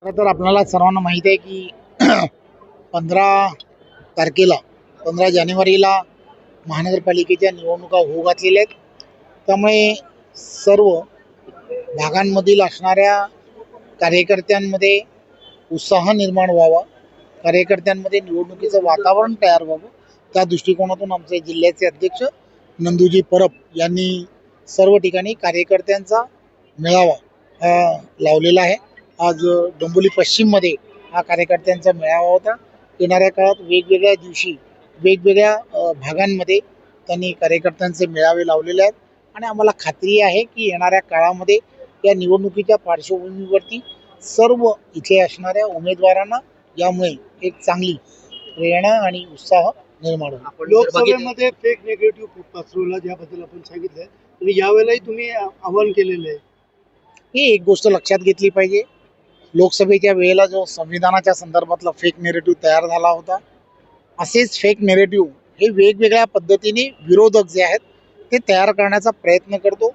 खरं तर आपल्याला सर्वांना माहीत आहे की 15 तारखेला 15 जानेवारीला महानगरपालिकेच्या निवडणुका होऊ घातलेल्या आहेत. त्यामुळे सर्व भागांमधील असणाऱ्या कार्यकर्त्यांमध्ये उत्साह निर्माण व्हावा, कार्यकर्त्यांमध्ये निवडणुकीचं वातावरण तयार व्हावं, त्या दृष्टिकोनातून आमचे जिल्ह्याचे अध्यक्ष नंदूजी परब यांनी सर्व ठिकाणी कार्यकर्त्यांचा मेळावा हा लावलेला आहे. आज डोंबिवली पश्चिममध्ये हा कार्यकर्त्यांचा मेळावा होता. येणाऱ्या काळात वेगवेगळ्या दिवशी वेगवेगळ्या भागांमध्ये त्यांनी कार्यकर्त्यांचे मेळावे लावलेले आहेत आणि आम्हाला खात्री आहे की येणाऱ्या काळामध्ये या निवडणुकीच्या पार्श्वभूमीवरती सर्व इथे असणाऱ्या उमेदवारांना यामुळे एक चांगली प्रेरणा आणि उत्साह निर्माण होईल. लोकसभेमध्ये फेक नेगेटिव्ह पसरवला ज्याबद्दल आपण सांगितलंय, आणि यावेळेलाही तुम्ही आवाहन केलेलं आहे. ही एक गोष्ट लक्षात घेतली पाहिजे. लोकसभेच्या वेळेला जो संविधानाच्या संदर्भातला फेक नेरेटिव्ह तयार झाला होता, असेच फेक नेरेटिव्ह हे वेगवेगळ्या पद्धतीने विरोधक जे आहेत ते तयार करण्याचा प्रयत्न करतो.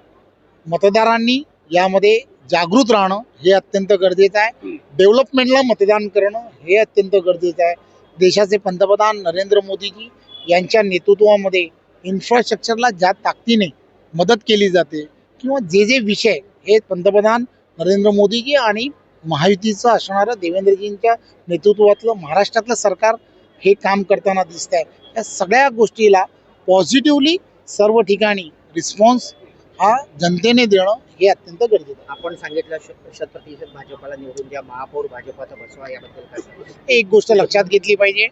मतदारांनी यामध्ये जागृत राहणं हे अत्यंत गरजेचं आहे. डेव्हलपमेंटला मतदान करणं हे अत्यंत गरजेचं आहे. देशाचे पंतप्रधान नरेंद्र मोदीजी यांच्या नेतृत्वामध्ये इन्फ्रास्ट्रक्चरला ज्या ताकदीने मदत केली जाते किंवा जे जे विषय हे पंतप्रधान नरेंद्र मोदीजी आणि महायुतीचं असणारं देवेंद्रजींच्या नेतृत्वातलं महाराष्ट्रातलं सरकार हे काम करताना दिसत आहे. या सगळ्या गोष्टीला पॉझिटिव्हली सर्व ठिकाणी रिस्पॉन्स हा जनतेने देणं हे अत्यंत गरजेचं आहे. आपण सांगितलं 100% भाजपला निवडून द्या, महापौर भाजपचा बसवा, याबद्दल काय सांगाल? एक गोष्ट लक्षात घेतली पाहिजे.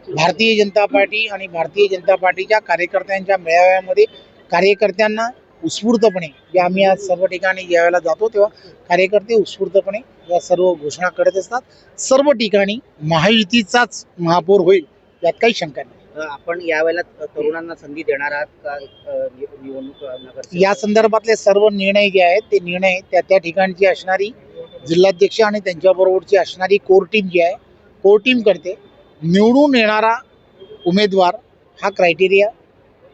भारतीय जनता पार्टी आणि भारतीय जनता पार्टीच्या कार्यकर्त्यांच्या मेळाव्यामध्ये कार्यकर्त्यांना उत्स्फूर्तपणे आम्ही आज सर्व ठिकाणी ज्यावेळेला जातो तेव्हा कार्यकर्ते उत्स्फूर्तपणे या सर्व घोषणा करत असतात. सर्व ठिकाणी महायुतीचाच महापौर होईल यात काही शंका नाही. आपण यावेळेला तरुणांना संधी देणार आहात का? निवडणूक नगर या संदर्भातले सर्व निर्णय जे आहेत ते निर्णय त्या ठिकाणची असणारी जिल्हाध्यक्ष आणि त्यांच्याबरोबरची असणारी कोर टीम जी आहे, कोर टीम करते. निवडून येणारा उमेदवार हा क्रायटेरिया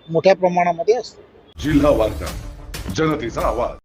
मोठ्या प्रमाणामध्ये असतो. जिल्हा वार्ता, जनतेचा आवाज.